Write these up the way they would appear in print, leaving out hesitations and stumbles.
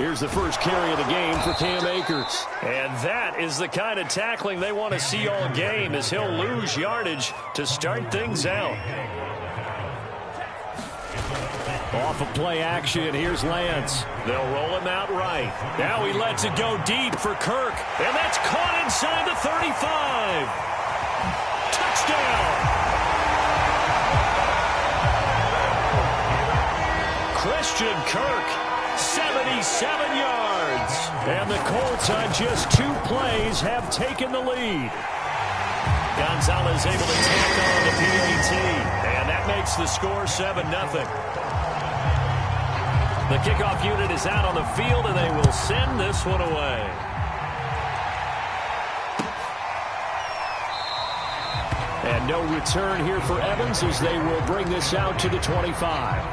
Here's the first carry of the game for Cam Akers. And that is the kind of tackling they want to see all game, as he'll lose yardage to start things out. Off of play action, here's Lance. They'll roll him out right. Now he lets it go deep for Kirk. And that's caught inside the 35. Touchdown! Christian Kirk, 77 yards. And the Colts on just 2 plays have taken the lead. Gonzalez able to tack on the PAT. And that makes the score 7-0. The kickoff unit is out on the field, and they will send this one away. And no return here for Evans as they will bring this out to the 25.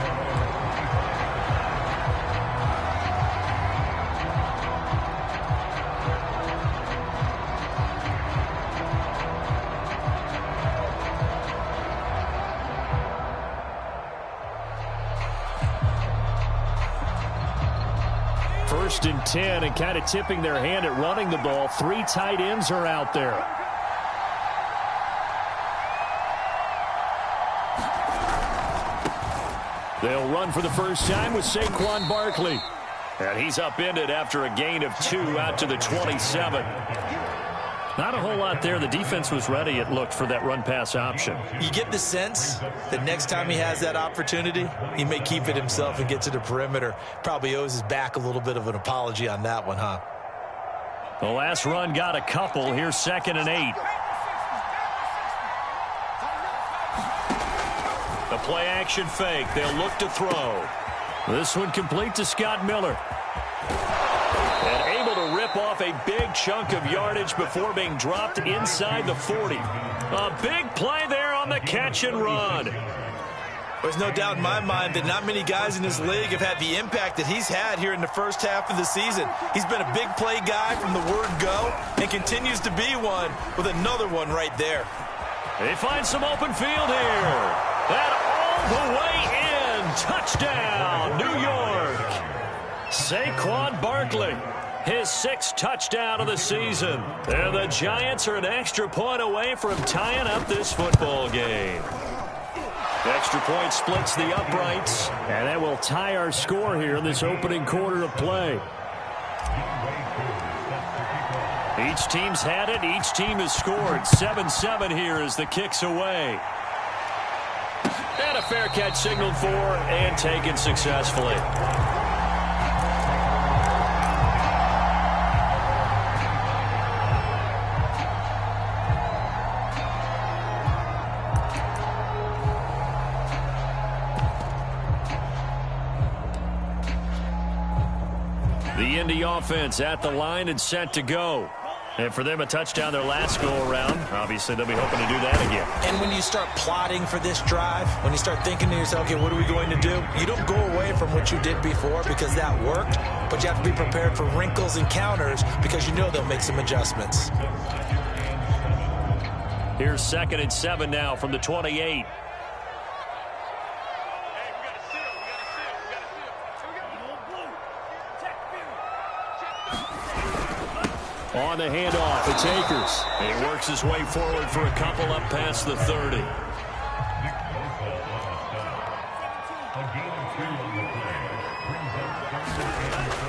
First and 10, and kind of tipping their hand at running the ball. 3 tight ends are out there. They'll run for the first time with Saquon Barkley. And he's upended after a gain of 2 out to the 27. Not a whole lot there. The defense was ready, it looked, for that run-pass option. You get the sense that next time he has that opportunity, he may keep it himself and get to the perimeter. Probably owes his back a little bit of an apology on that one, huh? The last run got a couple. Here's 2nd and 8. The play-action fake. They'll look to throw. This one complete to Scott Miller. And able to rip off a big chunk of yardage before being dropped inside the 40. A big play there on the catch and run. There's no doubt in my mind that not many guys in this league have had the impact that he's had here in the first half of the season. He's been a big play guy from the word go and continues to be one with another one right there. They find some open field here. And all the way in. Touchdown, New York. Saquon Barkley, his 6th touchdown of the season. And the Giants are an extra point away from tying up this football game. Extra point splits the uprights. And that will tie our score here in this opening quarter of play. Each team's had it. Each team has scored. 7-7 here as the kick's away. And a fair catch signaled for and taken successfully. The Indy offense at the line and set to go. And for them, a touchdown their last go-around. Obviously, they'll be hoping to do that again. And when you start plotting for this drive, when you start thinking to yourself, okay, what are we going to do? You don't go away from what you did before because that worked, but you have to be prepared for wrinkles and counters because you know they'll make some adjustments. Here's 2nd and 7 now from the 28. On the handoff, it's Akers. He works his way forward for a couple up past the 30.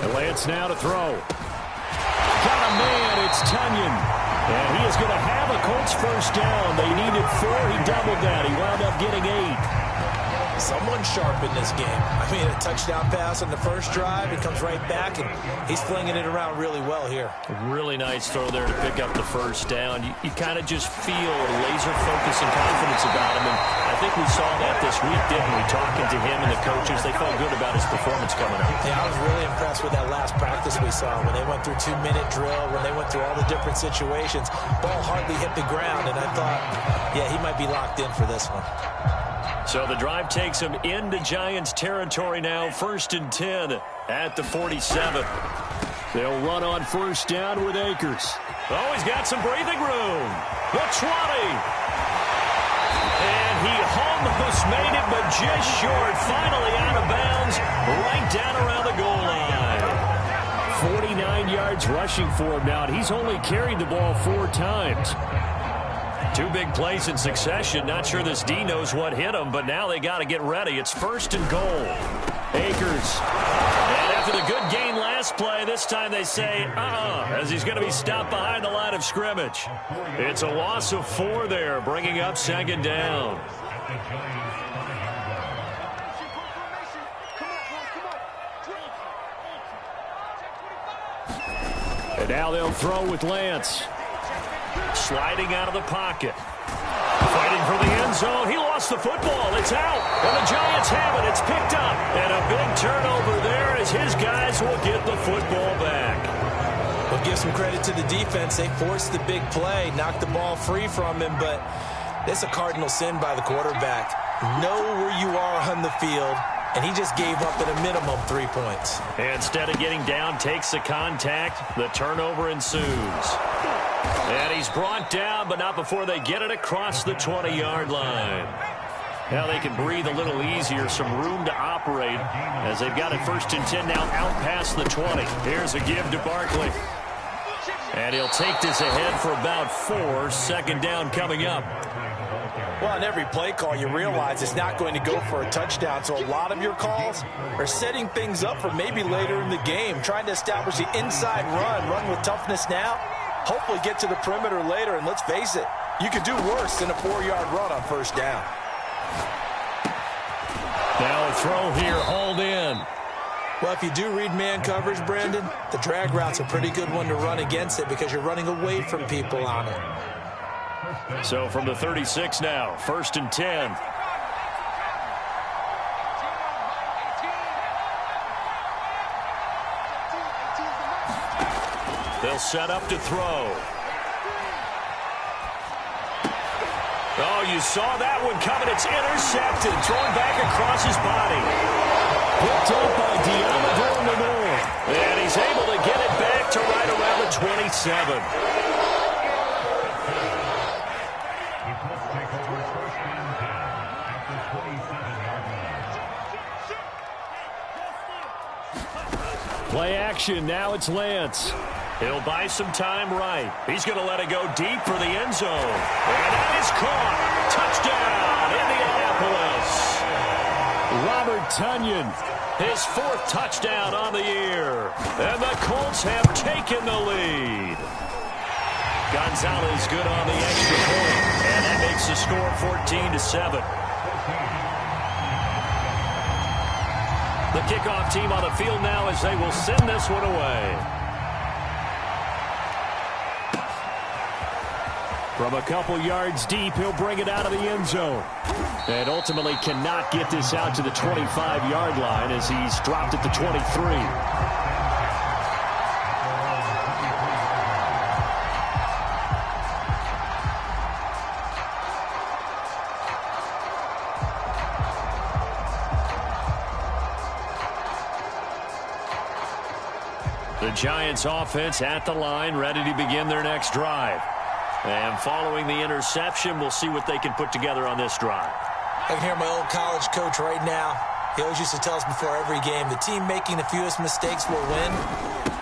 And Lance now to throw. Got a man, it's Tunyon. And he is going to have a Colts first down. They needed 4, he doubled that. He wound up getting 8. Someone sharp in this game. I mean, a touchdown pass on the first drive. It comes right back, and he's flinging it around really well here. A really nice throw there to pick up the first down. You kind of just feel laser focus and confidence about him, and I think we saw that this week, didn't we? Talking to him and the coaches, they felt good about his performance coming up. Yeah, I was really impressed with that last practice we saw when they went through 2-minute drill, when they went through all the different situations. Ball hardly hit the ground, and I thought, yeah, he might be locked in for this one. So the drive takes him into Giants territory now. 1st and 10 at the 47. They'll run on first down with Akers. Oh, he's got some breathing room. The 20. And he almost made it, but just short. Finally out of bounds, right down around the goal line. 49 yards rushing for him now, and he's only carried the ball 4 times. 2 big plays in succession. Not sure this D knows what hit him, but now they got to get ready. It's 1st and goal. Akers. And after the good gain last play, this time they say, as he's going to be stopped behind the line of scrimmage. It's a loss of 4 there, bringing up 2nd down. And now they'll throw with Lance. Sliding out of the pocket. Fighting for the end zone. He lost the football. It's out. And the Giants have it. It's picked up. And a big turnover there as his guys will get the football back. Well, give some credit to the defense. They forced the big play, knocked the ball free from him, but it's a cardinal sin by the quarterback. Know where you are on the field, and he just gave up at a minimum 3 points. Instead of getting down, takes the contact. The turnover ensues. And he's brought down, but not before they get it across the 20-yard line. Now they can breathe a little easier, some room to operate as they've got it 1st and 10 now out past the 20. Here's a give to Barkley. And he'll take this ahead for about 4. 2nd down coming up. Well, on every play call, you realize it's not going to go for a touchdown, so a lot of your calls are setting things up for maybe later in the game, trying to establish the inside run with toughness now, hopefully get to the perimeter later, and let's face it, you could do worse than a 4-yard run on 1st down. Now a throw here, hauled in. Well, if you do read man coverage, Brandon, the drag route's a pretty good one to run against it because you're running away from people on it. So from the 36 now, 1st and 10. They'll set up to throw. Oh, you saw that one coming. It's intercepted. Thrown back across his body. Picked up by Deontay. And he's able to get it back to right around the 27. Play action. Now it's Lance. He'll buy some time right. He's going to let it go deep for the end zone. And that is caught. Touchdown, Indianapolis. Robert Tonyan. His 4th touchdown on the year. And the Colts have taken the lead. Gonzalez good on the extra point. And that makes the score 14-7. The kickoff team on the field now as they will send this one away. From a couple yards deep, he'll bring it out of the end zone. And ultimately cannot get this out to the 25-yard line as he's dropped at the 23. The Giants offense at the line, ready to begin their next drive. And following the interception, we'll see what they can put together on this drive. I can hear my old college coach right now. He always used to tell us before every game, the team making the fewest mistakes will win.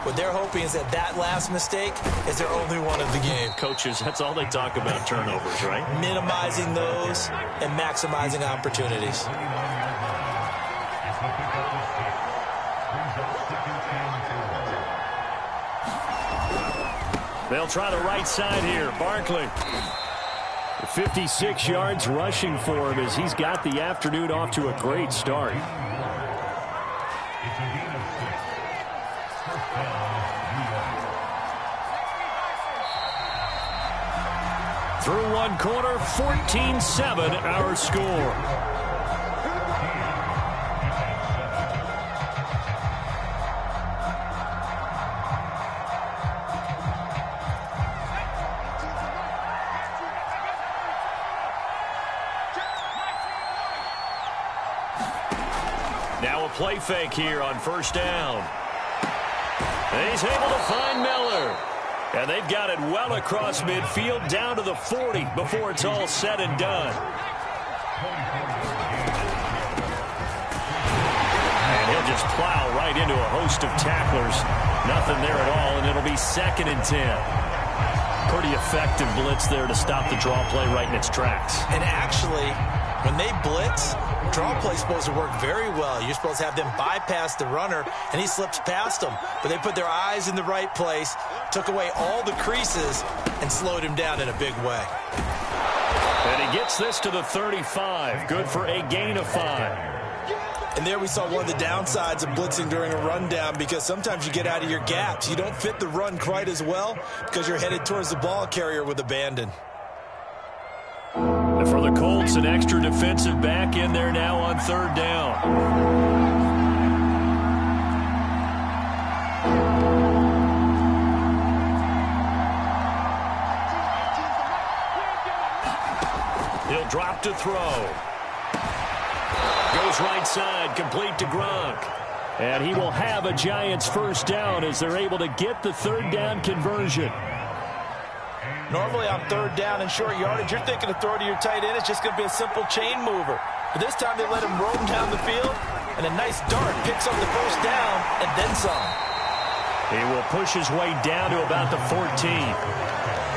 What they're hoping is that that last mistake is their only one of the game. Coaches, that's all they talk about, turnovers, right? Minimizing those and maximizing opportunities. They'll try the right side here. Barkley. 56 yards rushing for him as he's got the afternoon off to a great start. Through one quarter, 14-7 our score. Now a play fake here on 1st down. And he's able to find Miller. And they've got it well across midfield down to the 40 before it's all said and done. And he'll just plow right into a host of tacklers. Nothing there at all, and it'll be 2nd and 10. Pretty effective blitz there to stop the draw play right in its tracks. And actually, when they blitz, draw play's supposed to work very well. You're supposed to have them bypass the runner, and he slips past them. But they put their eyes in the right place, took away all the creases, and slowed him down in a big way. And he gets this to the 35. Good for a gain of 5. And there we saw one of the downsides of blitzing during a rundown, because sometimes you get out of your gaps. You don't fit the run quite as well because you're headed towards the ball carrier with abandon. And for the Colts, an extra defensive back in there now on 3rd down. He'll drop to throw. Goes right side, complete to Gronk. And he will have a Giants 1st down as they're able to get the 3rd down conversion. Normally on 3rd down and short yardage, you're thinking of throw to your tight end. It's just going to be a simple chain mover. But this time they let him roam down the field, and a nice dart picks up the 1st down and then some. He will push his way down to about the 14.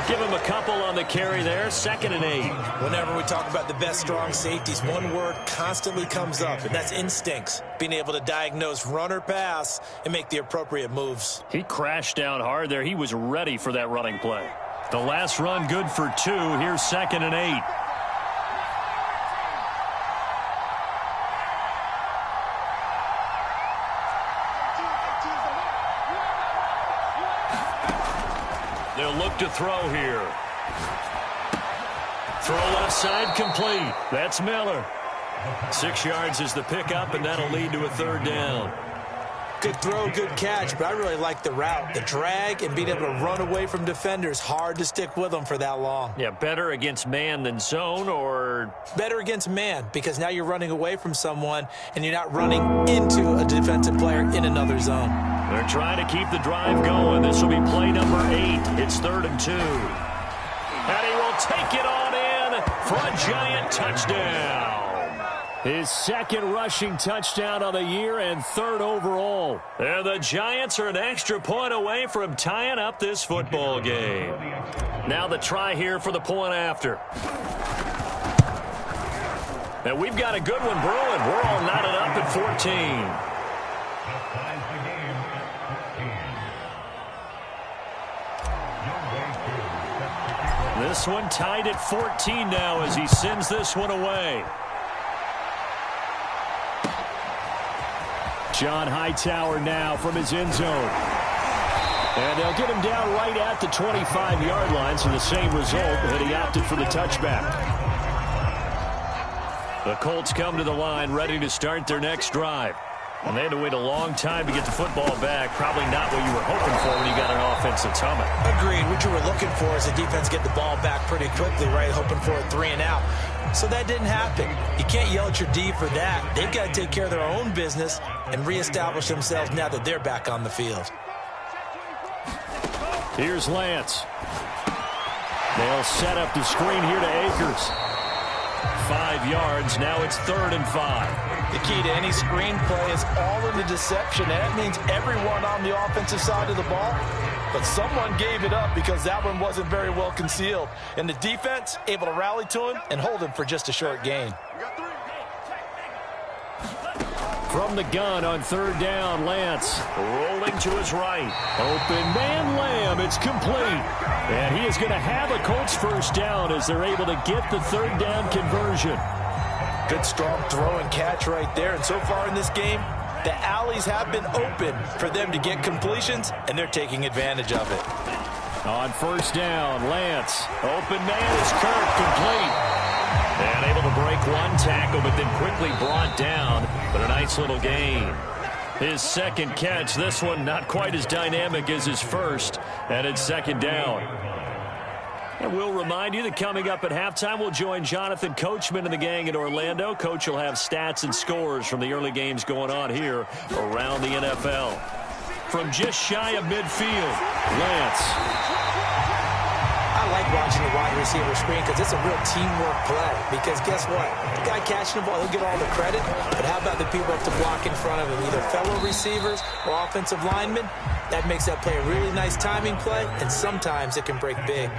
Give him a couple on the carry there, 2nd and 8. Whenever we talk about the best strong safeties, one word constantly comes up, and that's instincts. Being able to diagnose run or pass and make the appropriate moves. He crashed down hard there. He was ready for that running play. The last run good for 2. Here's 2nd and 8. They'll look to throw here. Throw left side complete. That's Miller. 6 yards is the pickup, and that'll lead to a 3rd down. Good throw, good catch, but I really like the route. The drag and being able to run away from defenders, hard to stick with them for that long. Yeah, better against man than zone, or? Better against man, because now you're running away from someone and you're not running into a defensive player in another zone. They're trying to keep the drive going. This will be play number 8. It's 3rd and 2. And he will take it on in for a Giant touchdown. His 2nd rushing touchdown of the year and 3rd overall. And the Giants are an extra point away from tying up this football game. Now the try here for the point after. And we've got a good one brewing. We're all knotted up at 14. This one tied at 14 now as he sends this one away. John Hightower now from his end zone. And they'll get him down right at the 25-yard line, so the same result, and he opted for the touchback. The Colts come to the line ready to start their next drive. And they had to wait a long time to get the football back. Probably not what you were hoping for when you got an offense that's humming. Agreed. What you were looking for is the defense get the ball back pretty quickly, right? Hoping for a 3 and out. So that didn't happen. You can't yell at your D for that. They've got to take care of their own business and reestablish themselves now that they're back on the field. Here's Lance. They'll set up the screen here to Akers. 5 yards. Now it's 3rd and 5. The key to any screen play is all in the deception. And that means everyone on the offensive side of the ball. But someone gave it up because that one wasn't very well concealed. And the defense able to rally to him and hold him for just a short gain. From the gun on 3rd down, Lance rolling to his right. Open man Lamb. It's complete. And he is going to have a Colts 1st down as they're able to get the 3rd down conversion. Good strong throw and catch right there. And so far in this game, the alleys have been open for them to get completions, and they're taking advantage of it. On 1st down, Lance. Open man is Kirk, complete. And able to break one tackle, but then quickly brought down. But a nice little gain. His 2nd catch, this one not quite as dynamic as his 1st. And it's 2nd down. And we'll remind you that coming up at halftime, we'll join Jonathan Coachman and the gang in Orlando. Coach will have stats and scores from the early games going on here around the NFL. From just shy of midfield, Lance. I like watching the wide receiver screen because it's a real teamwork play. Because guess what? The guy catching the ball, he'll get all the credit. But how about the people up to block in front of him, either fellow receivers or offensive linemen? That makes that play a really nice timing play, and sometimes it can break big.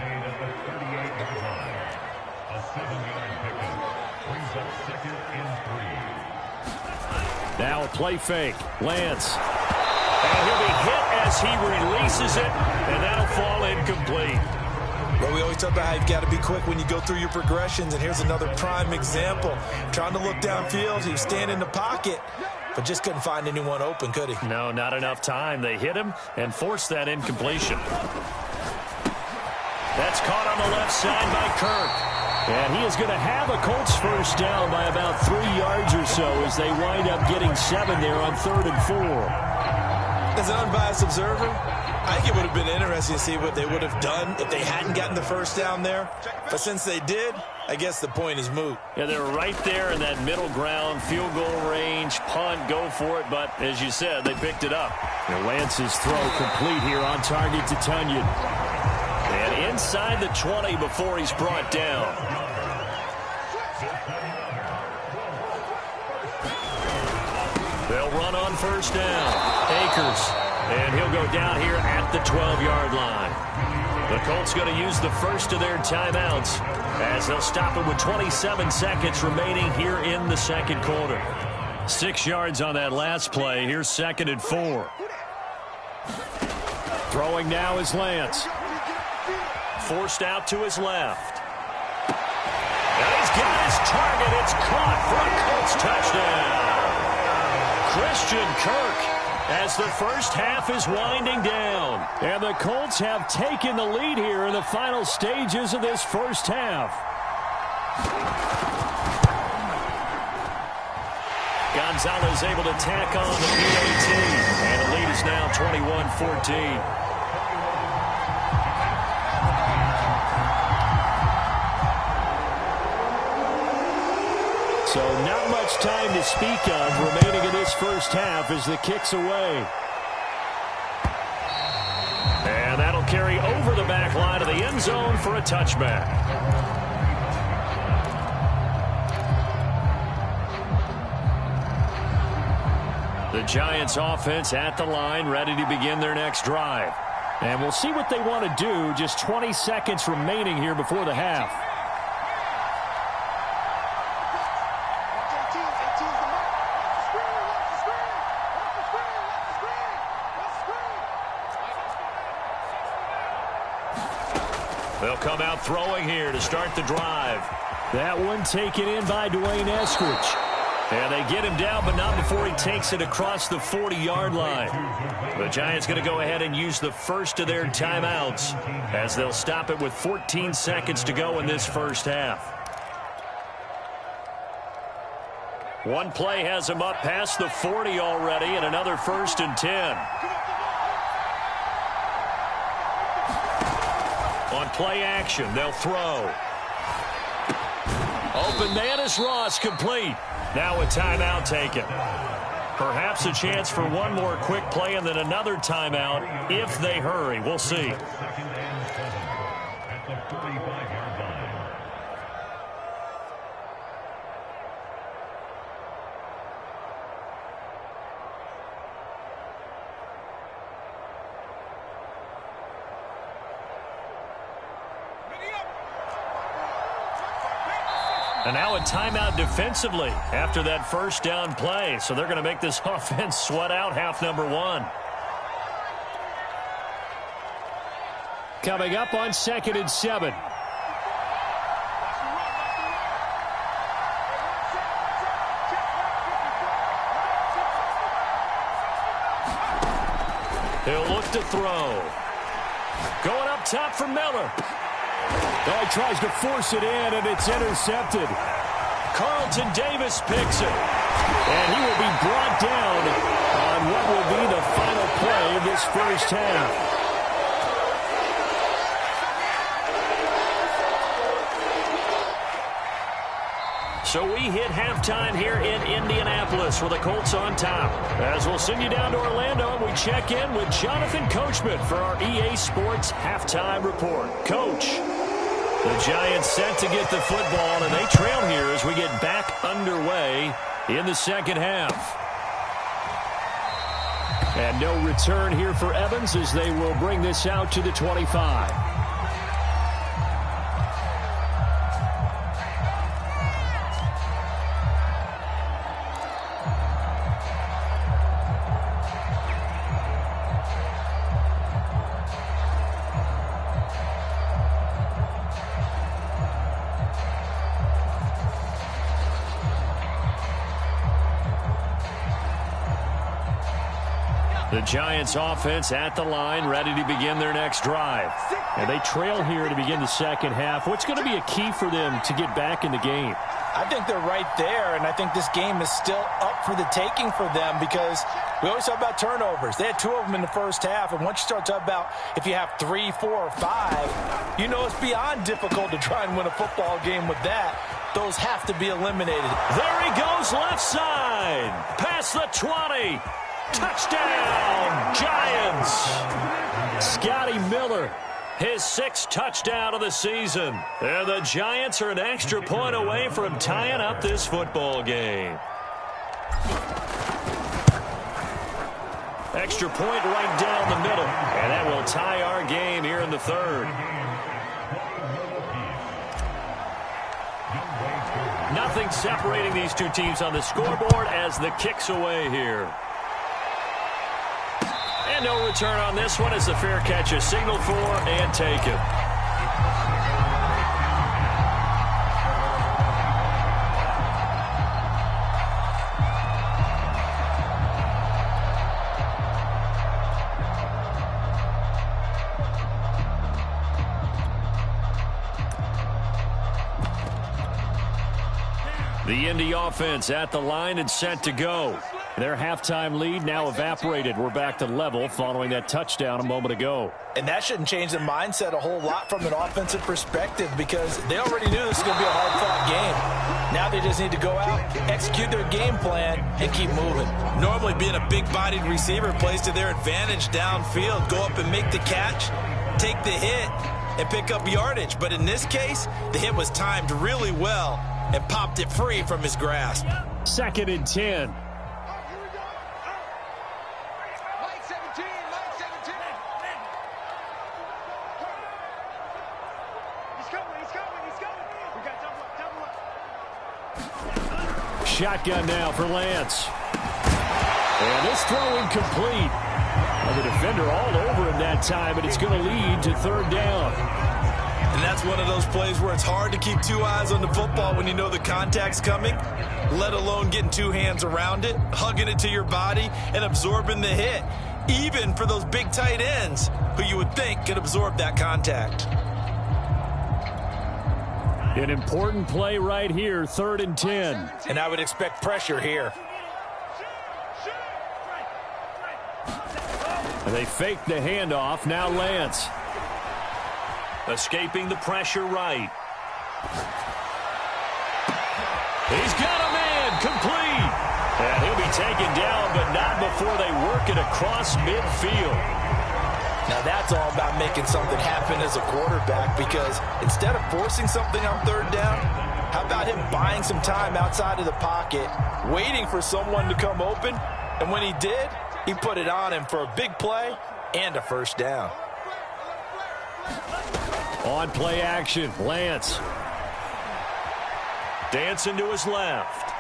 Now a play fake. Lance. And he'll be hit as he releases it, and that'll fall incomplete. Well, we always talk about how you've got to be quick when you go through your progressions, and here's another prime example. Trying to look downfield, he was standing in the pocket, but just couldn't find anyone open, could he? No, not enough time. They hit him and forced that incompletion. That's caught on the left side by Kirk. And he is going to have a Colts first down by about 3 yards or so as they wind up getting 7 there on 3rd and 4. As an unbiased observer, I think it would have been interesting to see what they would have done if they hadn't gotten the first down there. But since they did, I guess the point is moot. Yeah, they were right there in that middle ground, field goal range, punt, go for it. But as you said, they picked it up. And Lance's throw complete here on target to Tunyon. And inside the 20 before he's brought down. They'll run on first down. Akers. And he'll go down here at the 12-yard line. The Colts going to use the first of their timeouts as they'll stop it with 27 seconds remaining here in the second quarter. 6 yards on that last play. Here's 2nd and 4. Throwing now is Lance. Forced out to his left. And he's got his target. It's caught for a Colts touchdown. Christian Kirk as the first half is winding down. And the Colts have taken the lead here in the final stages of this first half. Gonzalez able to tack on the PAT. And the lead is now 21-14. So not much time to speak of remaining in this first half as the kick's away. And that'll carry over the back line of the end zone for a touchback. The Giants offense at the line, ready to begin their next drive. And we'll see what they want to do. Just 20 seconds remaining here before the half. They'll come out throwing here to start the drive. That one taken in by Dwayne Eskridge. And they get him down, but not before he takes it across the 40-yard line. The Giants going to go ahead and use the first of their timeouts as they'll stop it with 14 seconds to go in this first half. One play has him up past the 40 already, and another 1st and 10. On play action, they'll throw. Open man is Ross, complete. Now a timeout taken. Perhaps a chance for one more quick play and then another timeout if they hurry. We'll see. And now a timeout defensively after that first down play. So they're going to make this offense sweat out half number 1. Coming up on 2nd and 7. He'll look to throw. Going up top for Miller. Oh, he tries to force it in, and it's intercepted. Carlton Davis picks it. And he will be brought down on what will be the final play of this first half. So we hit halftime here in Indianapolis with the Colts on top. As we'll send you down to Orlando, and we check in with Jonathan Coachman for our EA Sports Halftime Report. Coach. The Giants set to get the football, and they trail here as we get back underway in the second half. And no return here for Evans as they will bring this out to the 25. The Giants offense at the line, ready to begin their next drive. And they trail here to begin the second half. What's going to be a key for them to get back in the game? I think they're right there, and I think this game is still up for the taking for them because we always talk about turnovers. They had 2 of them in the first half, and once you start talking about if you have 3, 4, or 5, you know it's beyond difficult to try and win a football game with that. Those have to be eliminated. There he goes left side. Past the 20. Touchdown, Giants! Scotty Miller, his 6th touchdown of the season. And the Giants are an extra point away from tying up this football game. Extra point right down the middle. And that will tie our game here in the third. Nothing separating these two teams on the scoreboard as the kick's away here. And no return on this one as the fair catch is signaled for and taken. The Indy offense at the line and set to go. Their halftime lead now evaporated. We're back to level following that touchdown a moment ago. And that shouldn't change the mindset a whole lot from an offensive perspective because they already knew this was going to be a hard-fought game. Now they just need to go out, execute their game plan, and keep moving. Normally being a big-bodied receiver plays to their advantage downfield. Go up and make the catch, take the hit, and pick up yardage. But in this case, the hit was timed really well and popped it free from his grasp. 2nd and 10. Shotgun now for Lance. And this throw incomplete. Well, the defender all over him that time, but it's going to lead to 3rd down. And that's one of those plays where it's hard to keep 2 eyes on the football when you know the contact's coming, let alone getting 2 hands around it, hugging it to your body, and absorbing the hit, even for those big tight ends who you would think could absorb that contact. An important play right here, 3rd and 10. And I would expect pressure here. And they fake the handoff. Now Lance. Escaping the pressure right. He's got a man complete. And he'll be taken down, but not before they work it across midfield. Now that's all about making something happen as a quarterback because instead of forcing something on 3rd down, how about him buying some time outside of the pocket, waiting for someone to come open, and when he did, he put it on him for a big play and a 1st down. On play action, Lance. Dancing to his left.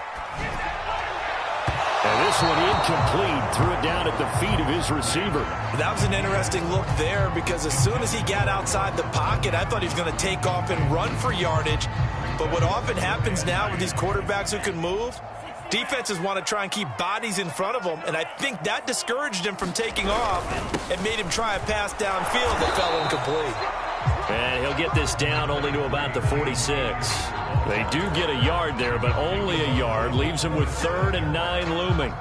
And this one incomplete. Threw it down at the feet of his receiver. That was an interesting look there because as soon as he got outside the pocket, I thought he was going to take off and run for yardage. But what often happens now with these quarterbacks who can move, defenses want to try and keep bodies in front of them, and I think that discouraged him from taking off and made him try a pass downfield that fell incomplete. And he'll get this down only to about the 46. They do get a yard there, but only a yard. Leaves him with 3rd and 9 looming.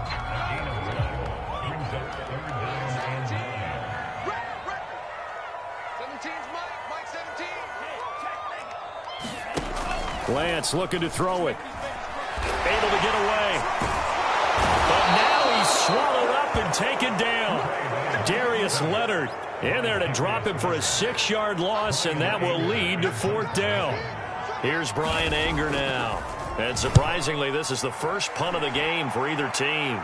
Lance looking to throw it. Able to get away. But now he's swallowed up and taken down. Darius Leonard in there to drop him for a 6-yard loss, and that will lead to 4th down. Here's Brian Anger now. And surprisingly, this is the first punt of the game for either team.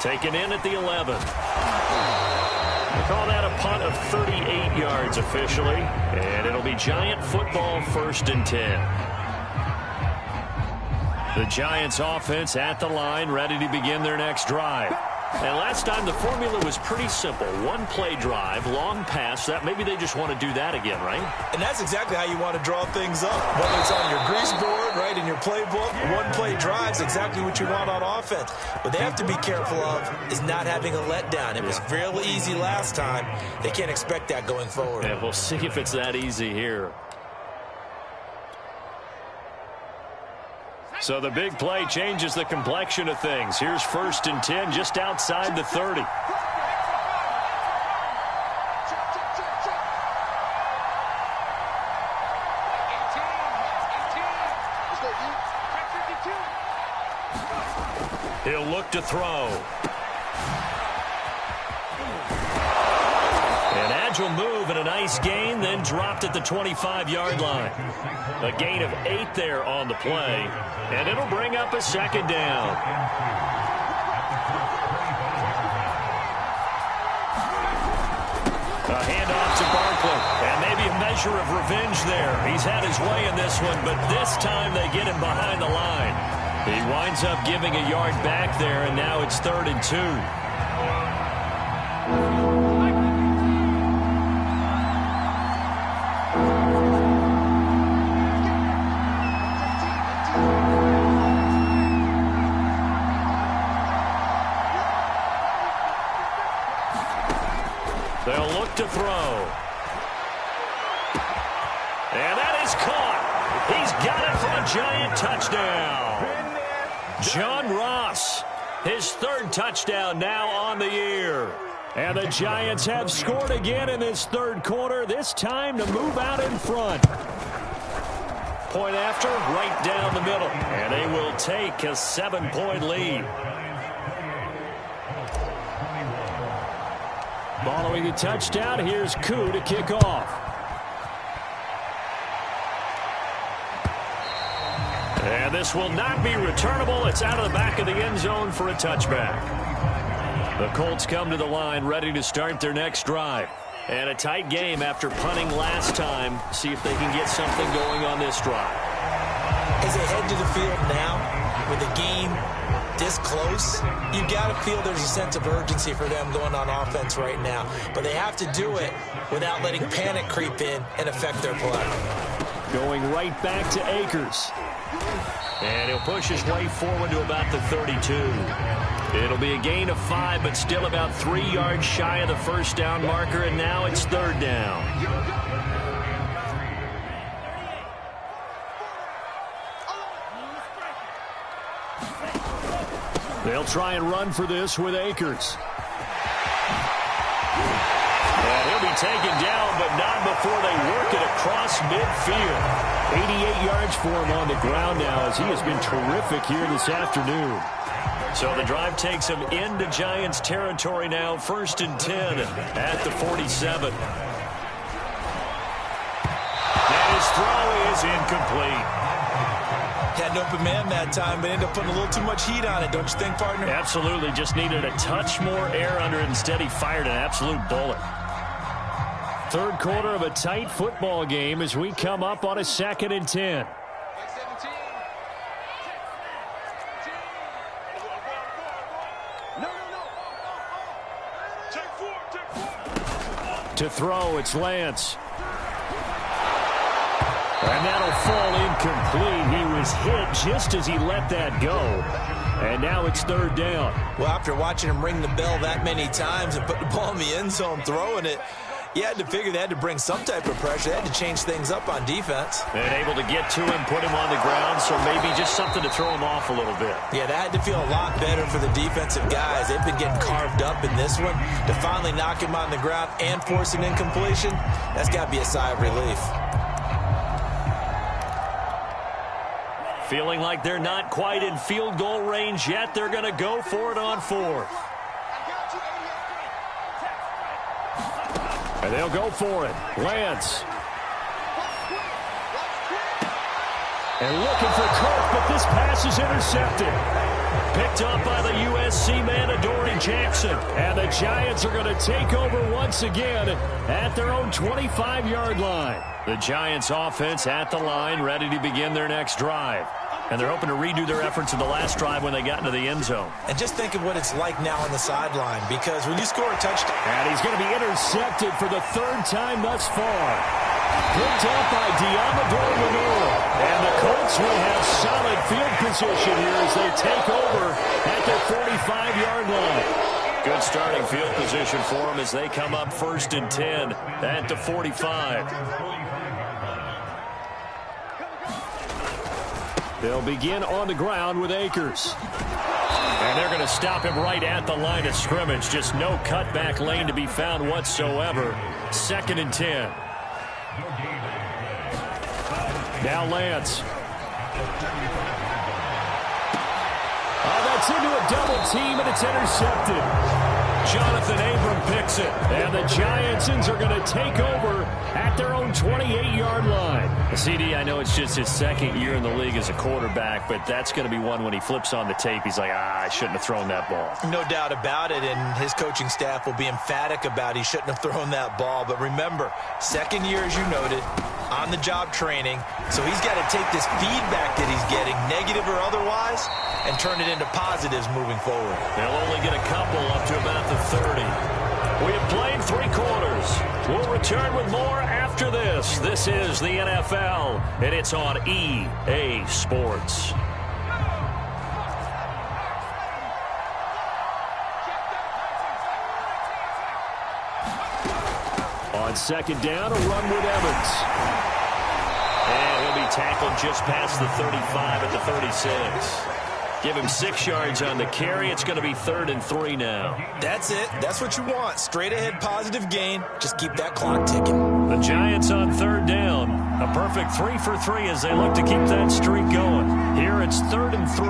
Taken in at the 11. They call that a punt of 38 yards officially, and it'll be Giant football 1st and 10. The Giants offense at the line, ready to begin their next drive. And last time the formula was pretty simple. 1-play drive, long pass. That maybe they just want to do that again, right? And that's exactly how you want to draw things up. Whether it's on your grease board, right, in your playbook, 1-play drive's exactly what you want on offense. What they have to be careful of is not having a letdown. It was real easy last time. They can't expect that going forward. And we'll see if it's that easy here. So the big play changes the complexion of things. Here's 1st and 10 just outside the 30. He'll look to throw. An agile move and a nice gain, then dropped at the 25-yard line. A gain of 8 there on the play, and it'll bring up a 2nd down. A handoff to Barkley, and maybe a measure of revenge there. He's had his way in this one, but this time they get him behind the line. He winds up giving a yard back there, and now it's 3rd and 2. They'll look to throw. And that is caught. He's got it for a Giant touchdown. John Ross, his 3rd touchdown now on the year. And the Giants have scored again in this 3rd quarter, this time to move out in front. Point after, right down the middle. And they will take a 7-point lead. Following the touchdown, here's Koo to kick off. And this will not be returnable. It's out of the back of the end zone for a touchback. The Colts come to the line ready to start their next drive. And a tight game after punting last time. See if they can get something going on this drive. As they head to the field now, with the game this close, you've got to feel there's a sense of urgency for them going on offense right now. But they have to do it without letting panic creep in and affect their play. Going right back to Akers. And he'll push his way forward to about the 32. It'll be a gain of 5, but still about 3 yards shy of the 1st down marker, and now it's 3rd down. They'll try and run for this with Akers. And he'll be taken down, but not before they work it across midfield. 88 yards for him on the ground now, as he has been terrific here this afternoon. So the drive takes him into Giants territory now, 1st and 10 at the 47. And his throw is incomplete. Had an open man that time, but ended up putting a little too much heat on it, don't you think, partner? Absolutely. Just needed a touch more air under it. Instead, he fired an absolute bullet. 3rd quarter of a tight football game as we come up on a 2nd and 10. To throw, it's Lance. And that'll fall incomplete. He was hit just as he let that go. And now it's 3rd down. Well, after watching him ring the bell that many times and put the ball in the end zone throwing it, you had to figure they had to bring some type of pressure. They had to change things up on defense. And able to get to him, put him on the ground, so maybe just something to throw him off a little bit. Yeah, that had to feel a lot better for the defensive guys. They've been getting carved up in this one. To finally knock him on the ground and force an incompletion, that's got to be a sigh of relief. Feeling like they're not quite in field goal range yet, they're going to go for it on fourth. And they'll go for it. Lance. And looking for Cook, but this pass is intercepted. Picked up by the USC man, Adoree Jackson. And the Giants are going to take over once again at their own 25-yard line. The Giants offense at the line, ready to begin their next drive. And they're hoping to redo their efforts in the last drive when they got into the end zone. And just think of what it's like now on the sideline, because when you score a touchdown. And he's going to be intercepted for the third time thus far. Picked up by Diamador Lenore. And the Colts will have solid field position here as they take over at their 45-yard line. Good starting field position for them as they come up 1st and 10 at the 45. They'll begin on the ground with Akers. And they're going to stop him right at the line of scrimmage. Just no cutback lane to be found whatsoever. 2nd and 10. Now Lance. Oh, that's into a double team, and it's intercepted. Jonathan Abram picks it. And the Giantsons are going to take over at their own 28-yard line. CD, I know it's just his 2nd year in the league as a quarterback, but that's going to be one when he flips on the tape. He's like, I shouldn't have thrown that ball. No doubt about it, and his coaching staff will be emphatic about he shouldn't have thrown that ball. But remember, 2nd year, as you noted, on-the-job training. So he's got to take this feedback that he's getting, negative or otherwise, and turn it into positives moving forward. They'll only get a couple up to about the 30. We have played 3 quarters. We'll return with more after this. This is the NFL, and it's on EA Sports. On 2nd down, a run with Evans. And he'll be tackled just past the 35 at the 36. Give him 6 yards on the carry. It's going to be 3rd and 3 now. That's it. That's what you want. Straight ahead positive gain. Just keep that clock ticking. The Giants on 3rd down. A perfect 3 for 3 as they look to keep that streak going. Here it's 3rd and 3.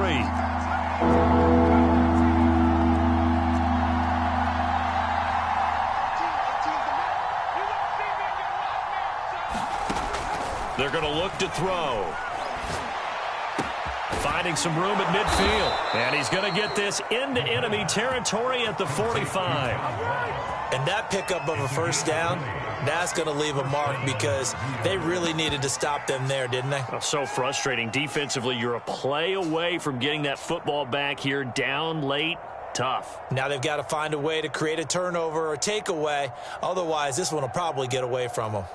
They're going to look to throw. Finding some room at midfield. And he's going to get this into enemy territory at the 45. And that pickup of a 1st down, that's going to leave a mark because they really needed to stop them there, didn't they? Oh, so frustrating. Defensively, you're a play away from getting that football back here. Down late. Tough. Now they've got to find a way to create a turnover or a takeaway. Otherwise, this one will probably get away from them.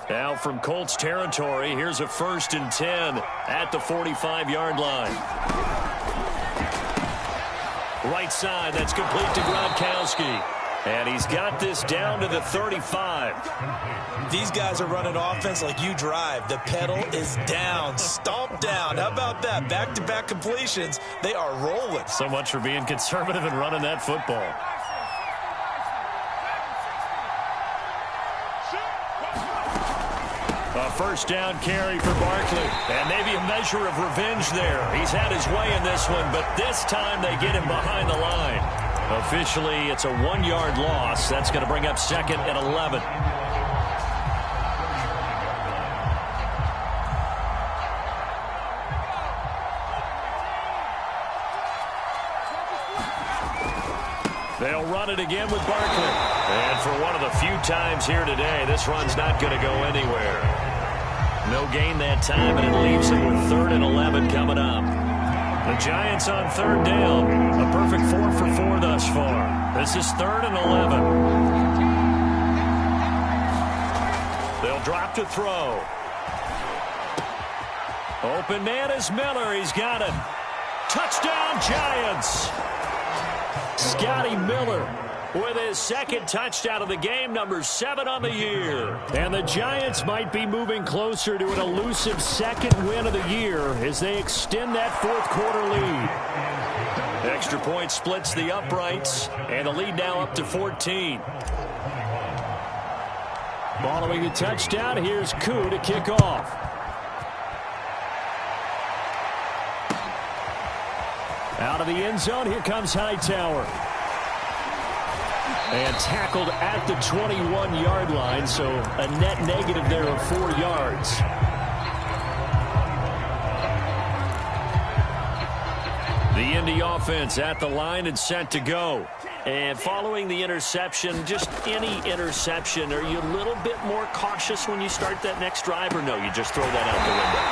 Now from Colts territory, here's a 1st and 10 at the 45-yard line. Right side, that's complete to Gronkowski. And he's got this down to the 35. These guys are running offense like you drive. The pedal is down, stomp down. How about that? Back-to-back completions. They are rolling. So much for being conservative and running that football. A 1st down carry for Barkley. And maybe a measure of revenge there. He's had his way in this one, but this time they get him behind the line. Officially, it's a 1-yard loss. That's going to bring up 2nd and 11. They'll run it again with Barkley. And for one of the few times here today, this run's not going to go anywhere. No gain that time, and it leaves them with 3rd and 11 coming up. The Giants on 3rd down. A perfect 4 for 4 thus far. This is 3rd and 11. They'll drop to throw. Open man is Miller. He's got it. Touchdown, Giants. Scotty Miller with his 2nd touchdown of the game, number 7 on the year. And the Giants might be moving closer to an elusive 2nd win of the year as they extend that 4th quarter lead. Extra point splits the uprights, and the lead now up to 14. Following the touchdown, here's Koo to kick off. Out of the end zone, here comes Hightower. And tackled at the 21-yard line, so a net negative there of 4 yards. The Indy offense at the line and set to go. And following the interception, just any interception, are you a little bit more cautious when you start that next drive, or no, you just throw that out the window?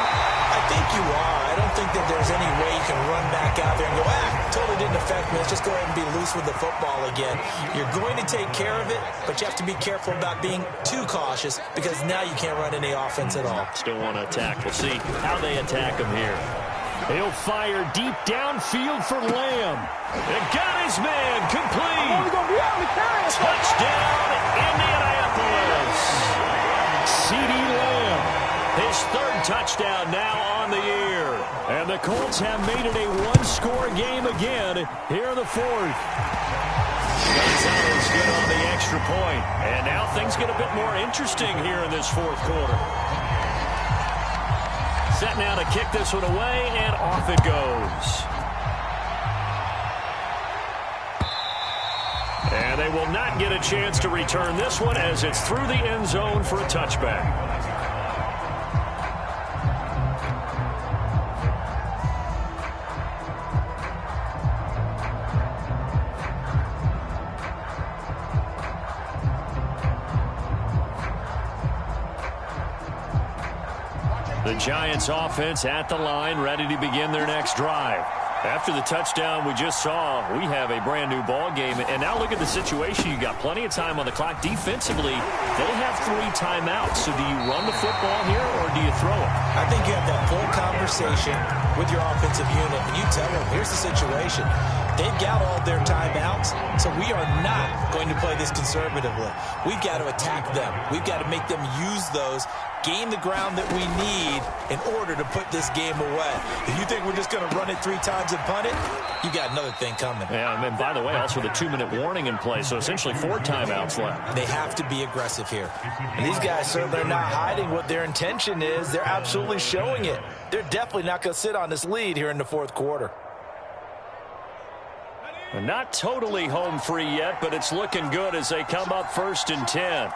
I think you are. I don't think that there's any way you can run back out there and go, totally didn't affect me. Let's just go ahead and be loose with the football again. You're going to take care of it, but you have to be careful about being too cautious because now you can't run any offense at all. Still want to attack. We'll see how they attack him here. He'll fire deep downfield for Lamb. It got his man complete. Touchdown, Indianapolis. CeeDee Lamb. His third touchdown now on the year. And the Colts have made it a one-score game again here in the fourth. Gonzalez good on the extra point. And now things get a bit more interesting here in this fourth quarter. Set now to kick this one away, and off it goes. And they will not get a chance to return this one as it's through the end zone for a touchback. The Giants offense at the line, ready to begin their next drive. After the touchdown we just saw, we have a brand new ball game. And now look at the situation. You got plenty of time on the clock. Defensively, they have 3 timeouts. So do you run the football here or do you throw it? I think you have that full conversation with your offensive unit, and you tell them, here's the situation. They've got all their timeouts, so we are not going to play this conservatively. We've got to attack them. We've got to make them use those, gain the ground that we need in order to put this game away. If you think we're just going to run it 3 times and punt it, you got another thing coming. Yeah, and by the way, also the 2-minute warning in play, so essentially 4 timeouts left. They have to be aggressive here. And these guys certainly are not hiding what their intention is. They're absolutely showing it. They're definitely not going to sit on this lead here in the fourth quarter. Not totally home free yet, but it's looking good as they come up 1st and 10.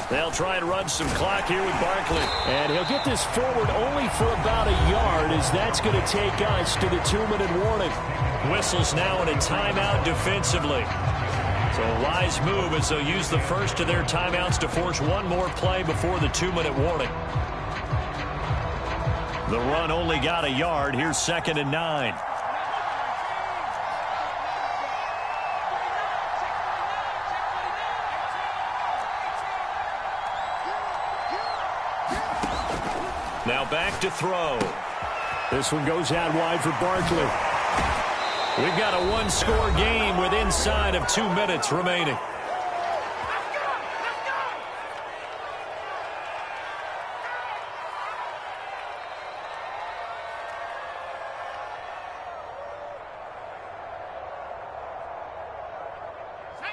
They'll try and run some clock here with Barkley. And he'll get this forward only for about a yard, as that's going to take us to the 2-minute warning. Whistles now in a timeout defensively. So a wise move as they'll use the first of their timeouts to force one more play before the 2-minute warning. The run only got a yard. Here's 2nd and 9. Now back to throw. This one goes out wide for Barkley. We've got a one-score game with inside of 2 minutes remaining.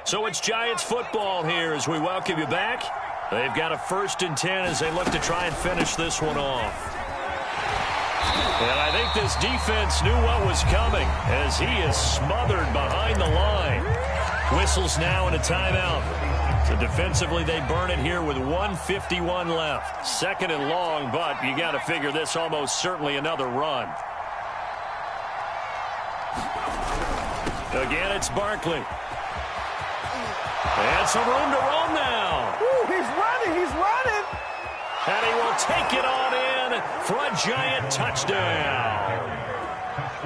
So it's Giants football here as we welcome you back. They've got a 1st and 10 as they look to try and finish this one off. And I think this defense knew what was coming as he is smothered behind the line. Whistles now in a timeout. So defensively they burn it here with 1:51 left. 2nd and long, but you got to figure this almost certainly another run. Again, it's Barkley. And some room to roam now. Ooh, he's running. And he will take it on in for a Giant touchdown.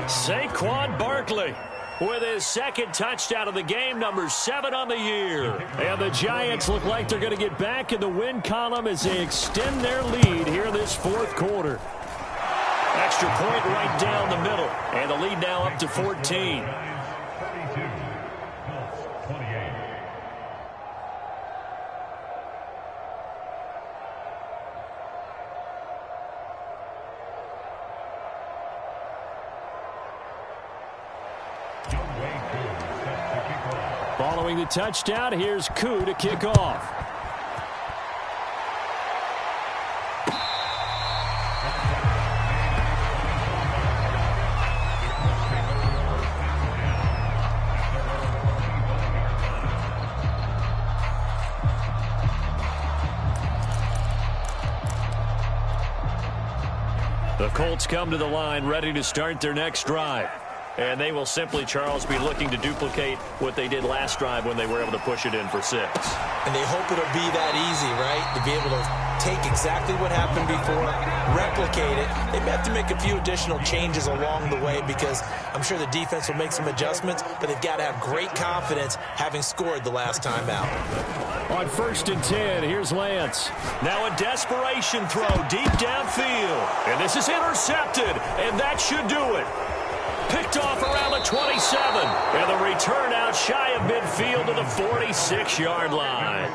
Saquon Barkley with his 2nd touchdown of the game, number 7 on the year. And the Giants look like they're going to get back in the win column as they extend their lead here in this 4th quarter. Extra point right down the middle. And the lead now up to 14. Following the touchdown, here's Koo to kick off. The Colts come to the line ready to start their next drive. And they will simply, Charles, be looking to duplicate what they did last drive when they were able to push it in for 6. And they hope it'll be that easy, right? To be able to take exactly what happened before, replicate it. They may have to make a few additional changes along the way because I'm sure the defense will make some adjustments, but they've got to have great confidence having scored the last time out. On 1st and 10, here's Lance. Now a desperation throw deep downfield. And this is intercepted, and that should do it. Picked off around the 27. And the return out shy of midfield to the 46-yard line.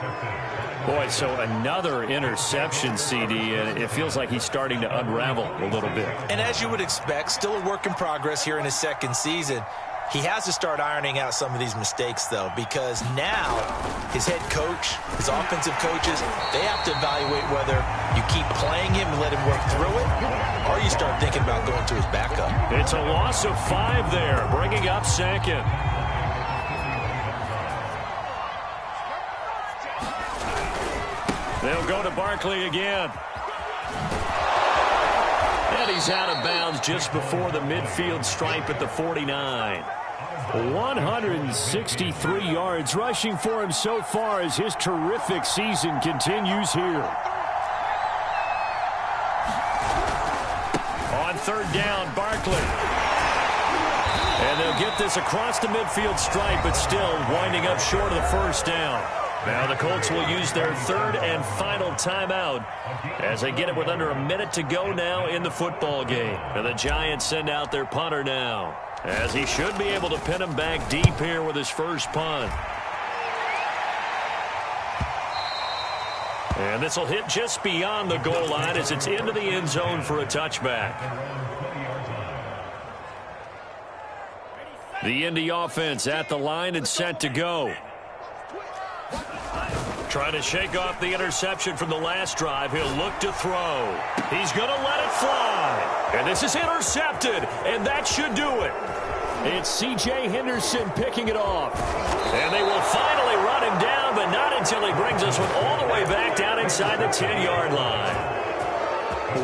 Boy, so another interception, CD, and it feels like he's starting to unravel a little bit. And as you would expect, still a work in progress here in his second season. He has to start ironing out some of these mistakes, though, because now his head coach, his offensive coaches, they have to evaluate whether you keep playing him and let him work through it, or you start thinking about going to his backup. It's a loss of 5 there, bringing up 2nd. They'll go to Barkley again. And he's out of bounds just before the midfield stripe at the 49. 163 yards rushing for him so far as his terrific season continues here. On 3rd down, Barkley. And they'll get this across the midfield stripe, but still winding up short of the 1st down. Now the Colts will use their 3rd and final timeout as they get it with under a minute to go now in the football game. And the Giants send out their punter now, as he should be able to pin him back deep here with his first punt. And this will hit just beyond the goal line as it's into the end zone for a touchback. The Indy offense at the line and set to go. Trying to shake off the interception from the last drive. He'll look to throw. He's going to let it fly. And this is intercepted, and that should do it. It's C.J. Henderson picking it off. And they will finally run him down, but not until he brings us one all the way back down inside the 10-yard line.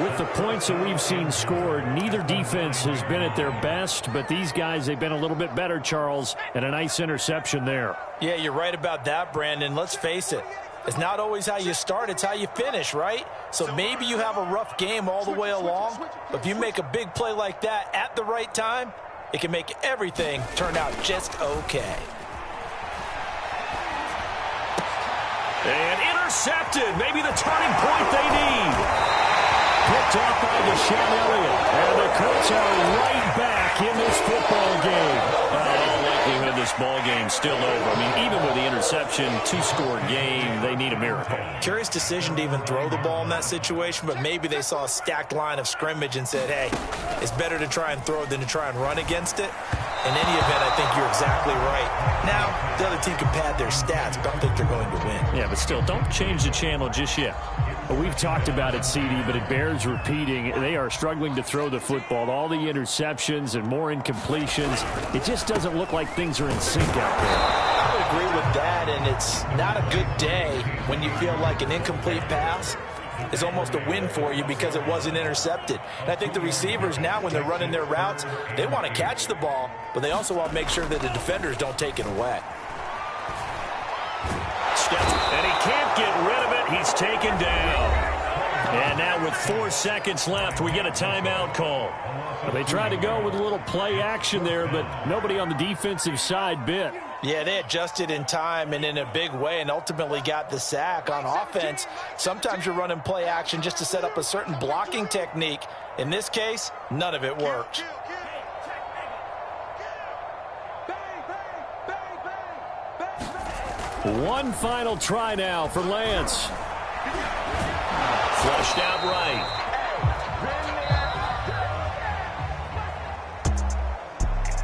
With the points that we've seen scored, neither defense has been at their best, but these guys, they've been a little bit better, Charles, and a nice interception there. Yeah, you're right about that, Brandon. Let's face it. It's not always how you start, it's how you finish, right? So maybe you have a rough game all the way along, but if you make a big play like that at the right time, it can make everything turn out just okay. And intercepted. Maybe the turning point they need. Picked off by Deshaun Elliott. And the Colts are right back in this football game. In all likelihood, this ball game's still over. I mean, even with the interception, 2-score game, they need a miracle. Curious decision to even throw the ball in that situation, but maybe they saw a stacked line of scrimmage and said, hey, it's better to try and throw than to try and run against it. In any event, I think you're exactly right. Now, the other team can pad their stats, but I don't think they're going to win. Yeah, but still, don't change the channel just yet. We've talked about it, CD, but it bears repeating. They are struggling to throw the football. All the interceptions and more incompletions. It just doesn't look like things are in sync out there. I would agree with that, and it's not a good day when you feel like an incomplete pass is almost a win for you because it wasn't intercepted. And I think the receivers now, when they're running their routes, they want to catch the ball, but they also want to make sure that the defenders don't take it away. And he can't get rid of it. He's taken down. And now with 4 seconds left, we get a timeout call. Well, they tried to go with a little play action there, but nobody on the defensive side bit. Yeah, they adjusted in time and in a big way and ultimately got the sack. On offense, sometimes you're running play action just to set up a certain blocking technique. In this case, none of it worked. One final try now for Lance. Flushed out right.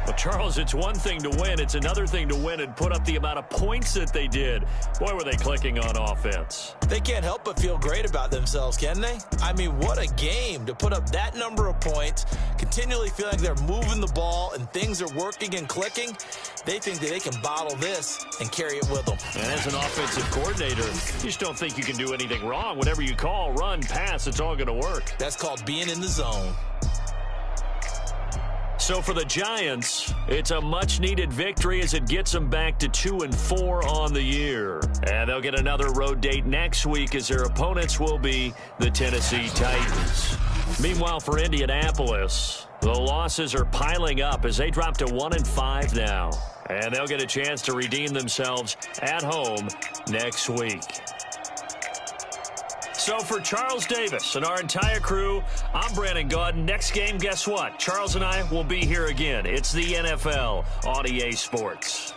A Charles, it's one thing to win. It's another thing to win and put up the amount of points that they did. Boy, were they clicking on offense. They can't help but feel great about themselves, can they? I mean, what a game to put up that number of points, continually feeling like they're moving the ball and things are working and clicking. They think that they can bottle this and carry it with them. And as an offensive coordinator, you just don't think you can do anything wrong. Whatever you call, run, pass, it's all going to work. That's called being in the zone. So for the Giants, it's a much-needed victory as it gets them back to 2-4 on the year. And they'll get another road date next week as their opponents will be the Tennessee Titans. Meanwhile, for Indianapolis, the losses are piling up as they drop to 1-5 now. And they'll get a chance to redeem themselves at home next week. So for Charles Davis and our entire crew, I'm Brandon Gaudin. Next game, guess what? Charles and I will be here again. It's the NFL on EA Sports.